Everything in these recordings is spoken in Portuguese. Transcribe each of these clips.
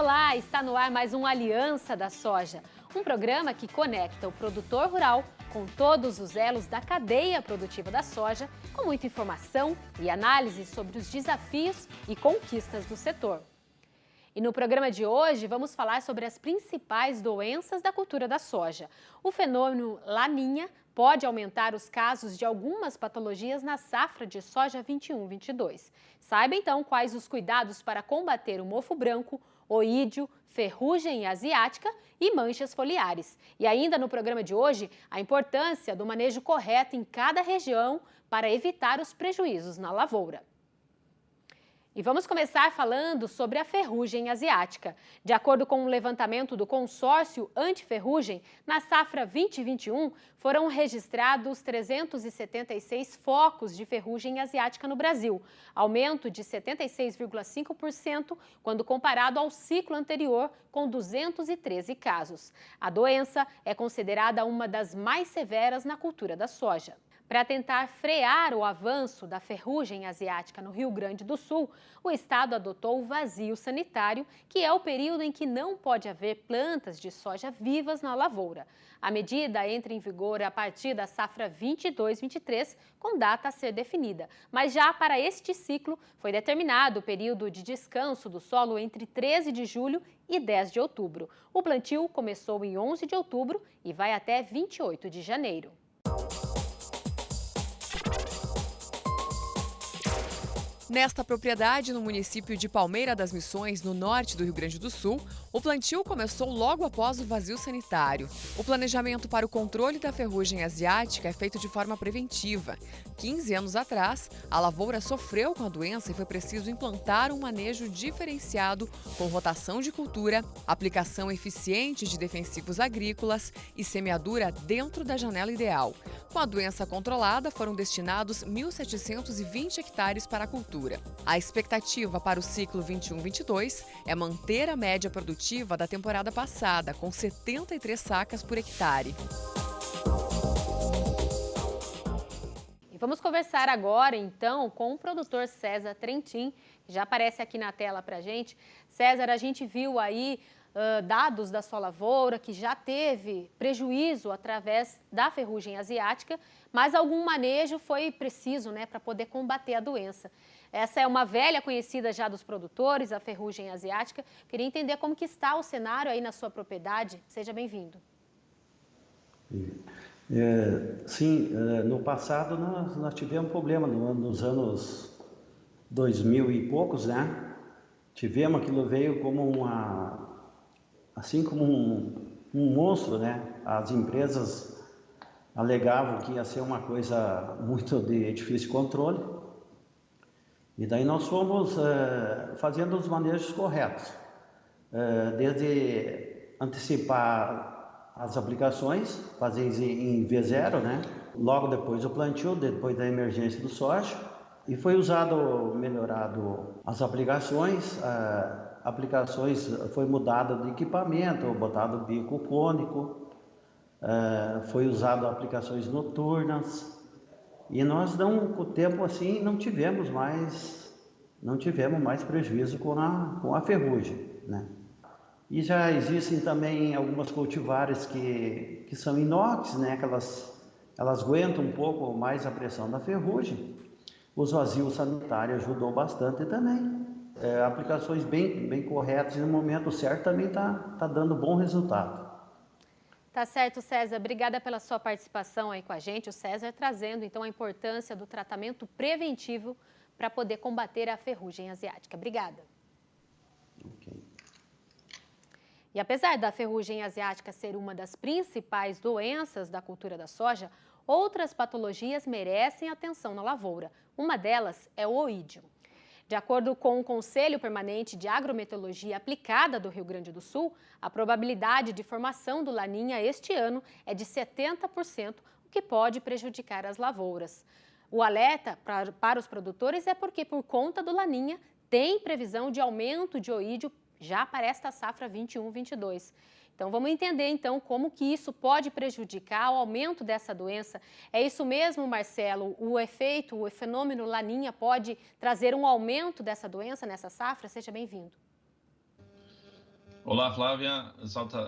Olá, está no ar mais um Aliança da Soja, um programa que conecta o produtor rural com todos os elos da cadeia produtiva da soja, com muita informação e análise sobre os desafios e conquistas do setor. E no programa de hoje vamos falar sobre as principais doenças da cultura da soja. O fenômeno Laninha pode aumentar os casos de algumas patologias na safra de soja 21-22. Saiba então quais os cuidados para combater o mofo branco, oídio, ferrugem asiática e manchas foliares. E ainda no programa de hoje, a importância do manejo correto em cada região para evitar os prejuízos na lavoura. E vamos começar falando sobre a ferrugem asiática. De acordo com um levantamento do consórcio anti-ferrugem, na safra 2021 foram registrados 376 focos de ferrugem asiática no Brasil, aumento de 76,5% quando comparado ao ciclo anterior, com 213 casos. A doença é considerada uma das mais severas na cultura da soja. Para tentar frear o avanço da ferrugem asiática no Rio Grande do Sul, o estado adotou o vazio sanitário, que é o período em que não pode haver plantas de soja vivas na lavoura. A medida entra em vigor a partir da safra 22-23, com data a ser definida. Mas já para este ciclo, foi determinado o período de descanso do solo entre 13 de julho e 10 de outubro. O plantio começou em 11 de outubro e vai até 28 de janeiro. Nesta propriedade, no município de Palmeira das Missões, no norte do Rio Grande do Sul, o plantio começou logo após o vazio sanitário. O planejamento para o controle da ferrugem asiática é feito de forma preventiva. 15 anos atrás, a lavoura sofreu com a doença e foi preciso implantar um manejo diferenciado com rotação de cultura, aplicação eficiente de defensivos agrícolas e semeadura dentro da janela ideal. Com a doença controlada, foram destinados 1.720 hectares para a cultura. A expectativa para o ciclo 21-22 é manter a média produtiva da temporada passada, com 73 sacas por hectare. E vamos conversar agora, então, com o produtor César Trentin, que já aparece aqui na tela para a gente. César, a gente viu aí dados da sua lavoura que já teve prejuízo através da ferrugem asiática, mas algum manejo foi preciso, né, para poder combater a doença. Essa é uma velha conhecida já dos produtores, a ferrugem asiática. Queria entender como que está o cenário aí na sua propriedade. Seja bem-vindo. No passado nós tivemos problema nos anos 2000 e poucos, né? Tivemos, aquilo veio como um monstro, né? As empresas alegavam que ia ser uma coisa muito de difícil controle. E daí nós fomos fazendo os manejos corretos, desde antecipar as aplicações, fazer em V0, né? Logo depois do plantio, depois da emergência do soja, e foi melhorado as aplicações, foi mudado de equipamento, botado bico cônico, foi usado aplicações noturnas. E nós, com o tempo assim, não tivemos mais prejuízo com a ferrugem, né? E já existem também algumas cultivares que são inox, né? Que elas aguentam um pouco mais a pressão da ferrugem. Os vazios sanitários ajudou bastante também. Aplicações bem corretas e no momento certo também está dando bom resultado. Tá certo, César. Obrigada pela sua participação aí com a gente. O César trazendo, então, a importância do tratamento preventivo para poder combater a ferrugem asiática. Obrigada. Okay. E apesar da ferrugem asiática ser uma das principais doenças da cultura da soja, outras patologias merecem atenção na lavoura. Uma delas é o oídio. De acordo com o Conselho Permanente de Agrometeorologia Aplicada do Rio Grande do Sul, a probabilidade de formação do Laninha este ano é de 70%, o que pode prejudicar as lavouras. O alerta para os produtores é porque, por conta do Laninha, tem previsão de aumento de oídio já para esta safra 21-22. Então, vamos entender, então, como que isso pode prejudicar o aumento dessa doença. É isso mesmo, Marcelo? O fenômeno Laninha pode trazer um aumento dessa doença nessa safra? Seja bem-vindo. Olá, Flávia.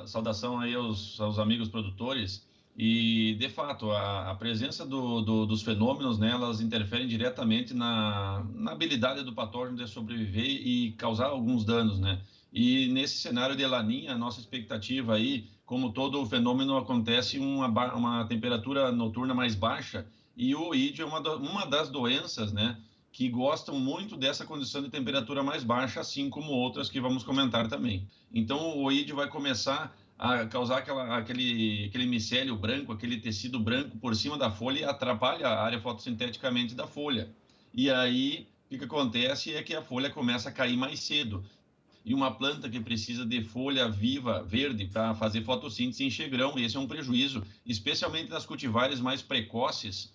Saudação aí aos amigos produtores. E, de fato, a presença dos fenômenos, né, elas interferem diretamente na habilidade do patógeno de sobreviver e causar alguns danos, né? E nesse cenário de laninha, a nossa expectativa aí, como todo fenômeno, acontece uma temperatura noturna mais baixa, e o oídio é uma das doenças, né, que gostam muito dessa condição de temperatura mais baixa, assim como outras que vamos comentar também. Então, o oídio vai começar a causar aquele micélio branco, aquele tecido branco por cima da folha e atrapalha a área fotossinteticamente da folha. E aí, o que acontece é que a folha começa a cair mais cedo. E uma planta que precisa de folha viva, verde, para fazer fotossíntese enche grão, esse é um prejuízo, especialmente nas cultivares mais precoces,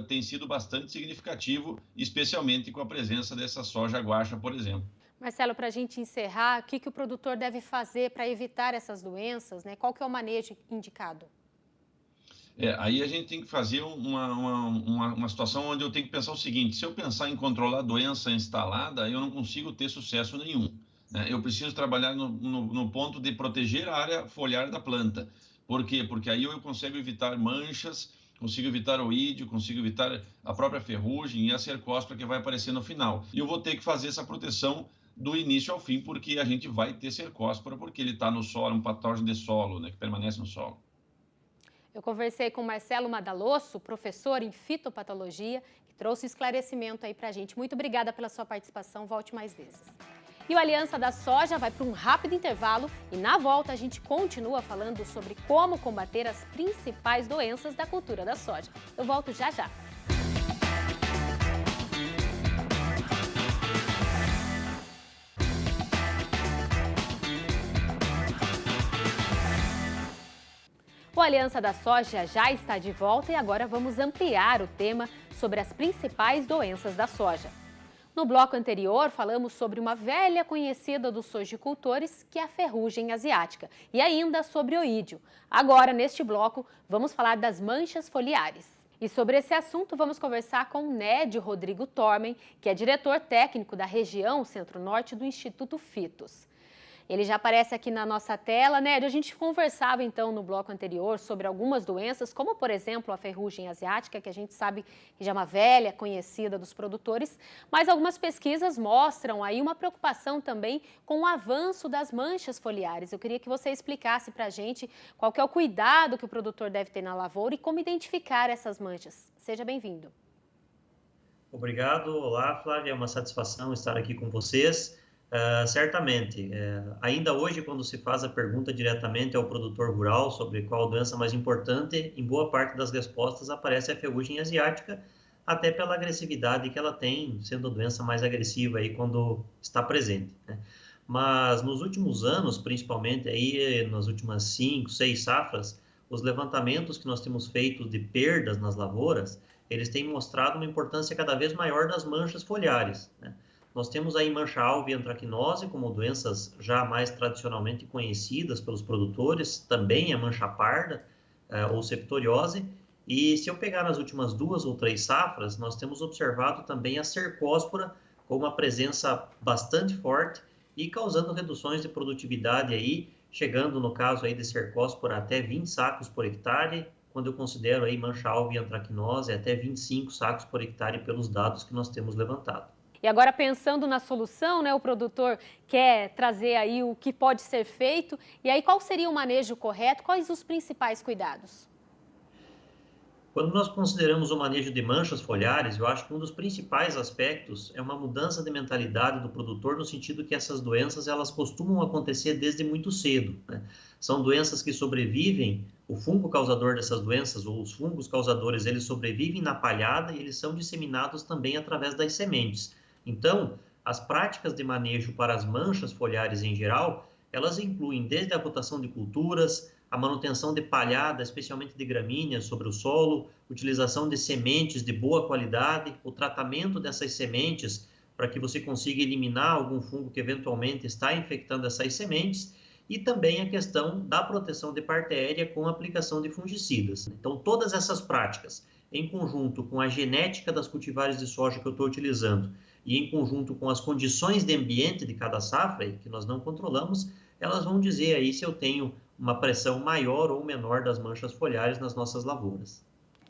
tem sido bastante significativo, especialmente com a presença dessa soja guaxa, por exemplo. Marcelo, para a gente encerrar, o que o produtor deve fazer para evitar essas doenças, né? Qual que é o manejo indicado? Aí a gente tem que fazer uma situação onde eu tenho que pensar o seguinte: se eu pensar em controlar a doença instalada, eu não consigo ter sucesso nenhum, né? Eu preciso trabalhar no ponto de proteger a área foliar da planta. Por quê? Porque aí eu consigo evitar manchas, consigo evitar oídio, consigo evitar a própria ferrugem e a cercóspora que vai aparecer no final. E eu vou ter que fazer essa proteção do início ao fim, porque a gente vai ter cercóspora, porque ele está no solo, um patógeno de solo, né, que permanece no solo. Eu conversei com Marcelo Madalosso, professor em fitopatologia, que trouxe esclarecimento aí para a gente. Muito obrigada pela sua participação, volte mais vezes. E o Aliança da Soja vai para um rápido intervalo e na volta a gente continua falando sobre como combater as principais doenças da cultura da soja. Eu volto já já. O Aliança da Soja já está de volta e agora vamos ampliar o tema sobre as principais doenças da soja. No bloco anterior, falamos sobre uma velha conhecida dos sojicultores, que é a ferrugem asiática, e ainda sobre oídio. Agora, neste bloco, vamos falar das manchas foliares. E sobre esse assunto, vamos conversar com Nédio Rodrigo Tormen, que é diretor técnico da região Centro-Norte do Instituto Fitos. Ele já aparece aqui na nossa tela, né? A gente conversava então no bloco anterior sobre algumas doenças, como por exemplo a ferrugem asiática, que a gente sabe que já é uma velha conhecida dos produtores, mas algumas pesquisas mostram aí uma preocupação também com o avanço das manchas foliares. Eu queria que você explicasse para a gente qual que é o cuidado que o produtor deve ter na lavoura e como identificar essas manchas. Seja bem-vindo. Obrigado. Olá, Flávia. É uma satisfação estar aqui com vocês. Certamente, ainda hoje, quando se faz a pergunta diretamente ao produtor rural sobre qual a doença mais importante, em boa parte das respostas aparece a ferrugem asiática, até pela agressividade que ela tem, sendo a doença mais agressiva aí quando está presente, né? Mas nos últimos anos, principalmente aí nas últimas 5, 6 safras, os levantamentos que nós temos feito de perdas nas lavouras, eles têm mostrado uma importância cada vez maior das manchas foliares, né? Nós temos aí mancha-alvo e antracnose como doenças já mais tradicionalmente conhecidas pelos produtores, também a mancha parda ou septoriose. E se eu pegar nas últimas 2 ou 3 safras, nós temos observado também a cercóspora com uma presença bastante forte e causando reduções de produtividade aí, chegando no caso aí de cercóspora até 20 sacos por hectare, quando eu considero aí mancha-alvo e antracnose até 25 sacos por hectare pelos dados que nós temos levantado. E agora, pensando na solução, né, o produtor quer trazer aí o que pode ser feito. E aí, qual seria o manejo correto? Quais os principais cuidados? Quando nós consideramos o manejo de manchas foliares, eu acho que um dos principais aspectos é uma mudança de mentalidade do produtor, no sentido que essas doenças elas costumam acontecer desde muito cedo, né? São doenças que sobrevivem, o fungo causador dessas doenças, ou os fungos causadores, eles sobrevivem na palhada e eles são disseminados também através das sementes. Então, as práticas de manejo para as manchas foliares em geral, elas incluem desde a rotação de culturas, a manutenção de palhada, especialmente de gramíneas sobre o solo, utilização de sementes de boa qualidade, o tratamento dessas sementes para que você consiga eliminar algum fungo que eventualmente está infectando essas sementes, e também a questão da proteção de parte aérea com a aplicação de fungicidas. Então, todas essas práticas, em conjunto com a genética das cultivares de soja que eu estou utilizando, e em conjunto com as condições de ambiente de cada safra, que nós não controlamos, elas vão dizer aí se eu tenho uma pressão maior ou menor das manchas foliares nas nossas lavouras.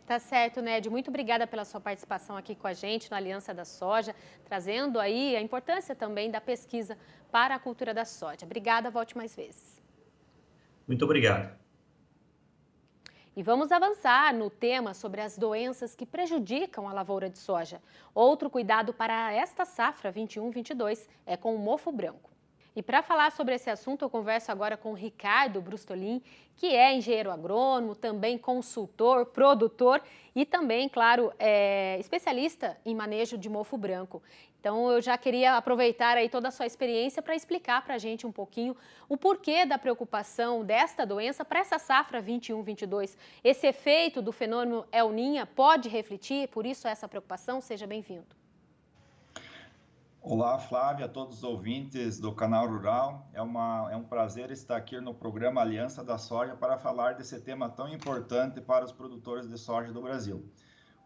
Tá certo, Nédio. Muito obrigada pela sua participação aqui com a gente no Aliança da Soja, trazendo aí a importância também da pesquisa para a cultura da soja. Obrigada, volte mais vezes. Muito obrigado. E vamos avançar no tema sobre as doenças que prejudicam a lavoura de soja. Outro cuidado para esta safra 21-22 é com o mofo branco. E para falar sobre esse assunto, eu converso agora com o Ricardo Brustolin, que é engenheiro agrônomo, também consultor, produtor e também, claro, especialista em manejo de mofo branco. Então, eu já queria aproveitar aí toda a sua experiência para explicar para a gente um pouquinho o porquê da preocupação desta doença para essa safra 21-22. Esse efeito do fenômeno El Niño pode refletir, por isso essa preocupação? Seja bem-vindo. Olá, Flávia, a todos os ouvintes do Canal Rural. É um prazer estar aqui no programa Aliança da Soja para falar desse tema tão importante para os produtores de soja do Brasil.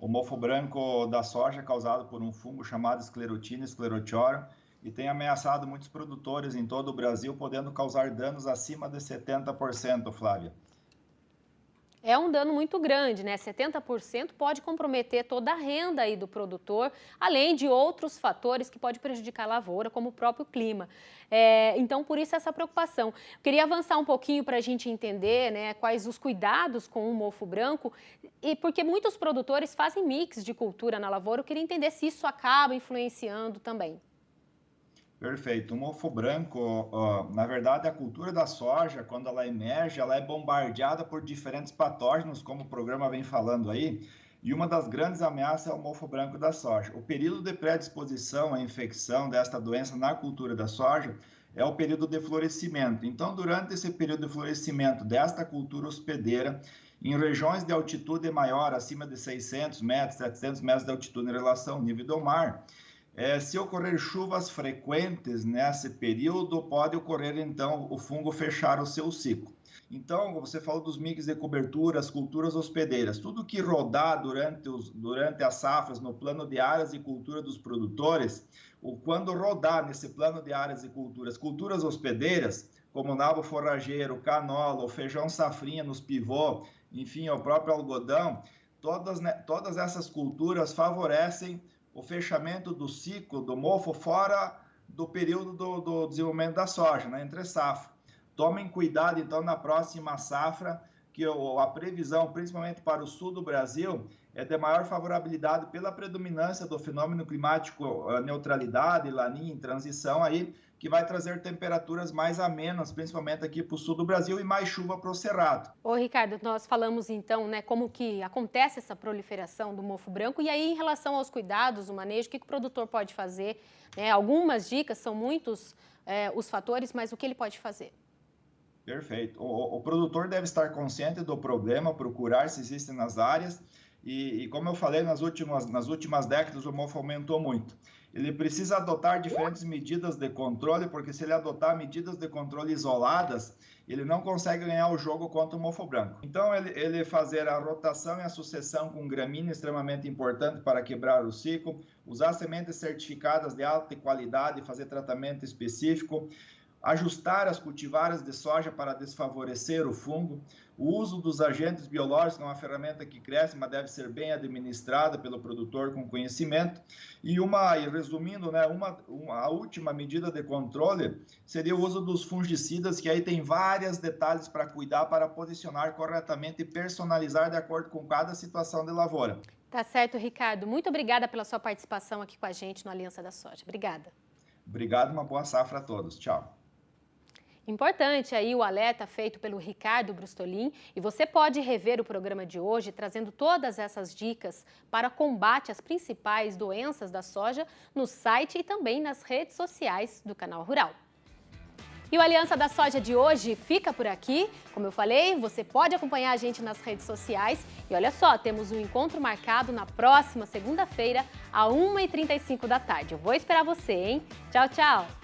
O mofo branco da soja é causado por um fungo chamado Sclerotinia sclerotiora e tem ameaçado muitos produtores em todo o Brasil, podendo causar danos acima de 70%, Flávia. É um dano muito grande, né? 70% pode comprometer toda a renda aí do produtor, além de outros fatores que podem prejudicar a lavoura, como o próprio clima. Então, por isso essa preocupação. Eu queria avançar um pouquinho para a gente entender, né, quais os cuidados com o mofo branco, e porque muitos produtores fazem mix de cultura na lavoura, eu queria entender se isso acaba influenciando também. Perfeito. O mofo branco, na verdade, a cultura da soja, quando ela emerge, ela é bombardeada por diferentes patógenos, como o programa vem falando aí, e uma das grandes ameaças é o mofo branco da soja. O período de predisposição à infecção desta doença na cultura da soja é o período de florescimento. Então, durante esse período de florescimento desta cultura hospedeira, em regiões de altitude maior, acima de 600 metros, 700 metros de altitude em relação ao nível do mar, se ocorrer chuvas frequentes nesse período, pode ocorrer, então, o fungo fechar o seu ciclo. Então, você falou dos mix de cobertura, as culturas hospedeiras. Tudo que rodar durante as safras no plano de áreas de cultura dos produtores, ou quando rodar nesse plano de áreas de culturas hospedeiras, como nabo forrageiro, canola, o feijão safrinha nos pivô, enfim, o próprio algodão, todas essas culturas favorecem o fechamento do ciclo do mofo fora do período do desenvolvimento da soja, né, entre safra. Tomem cuidado, então, na próxima safra, que a previsão, principalmente para o sul do Brasil, é de maior favorabilidade pela predominância do fenômeno climático neutralidade, Laninha em transição aí, que vai trazer temperaturas mais amenas, principalmente aqui para o sul do Brasil, e mais chuva para o cerrado. Ô, Ricardo, nós falamos então, né, como que acontece essa proliferação do mofo branco, e aí em relação aos cuidados, o manejo, o que o produtor pode fazer? Né? Algumas dicas, são muitos os fatores, mas o que ele pode fazer? Perfeito. O produtor deve estar consciente do problema, procurar se existem nas áreas, e como eu falei, nas últimas décadas o mofo aumentou muito. Ele precisa adotar diferentes medidas de controle, porque se ele adotar medidas de controle isoladas, ele não consegue ganhar o jogo contra o mofo branco. Então, ele fazer a rotação e a sucessão com gramínea é extremamente importante para quebrar o ciclo, usar sementes certificadas de alta qualidade, fazer tratamento específico, ajustar as cultivares de soja para desfavorecer o fungo, o uso dos agentes biológicos, que é uma ferramenta que cresce, mas deve ser bem administrada pelo produtor com conhecimento. E resumindo, né, a última medida de controle seria o uso dos fungicidas, que aí tem vários detalhes para cuidar, para posicionar corretamente e personalizar de acordo com cada situação de lavoura. Tá certo, Ricardo. Muito obrigada pela sua participação aqui com a gente no Aliança da Soja. Obrigada. Obrigado, uma boa safra a todos. Tchau. Importante aí o alerta feito pelo Ricardo Brustolin, e você pode rever o programa de hoje trazendo todas essas dicas para combate às principais doenças da soja no site e também nas redes sociais do Canal Rural. E o Aliança da Soja de hoje fica por aqui. Como eu falei, você pode acompanhar a gente nas redes sociais. E olha só, temos um encontro marcado na próxima segunda-feira, às 1h35 da tarde. Eu vou esperar você, hein? Tchau, tchau!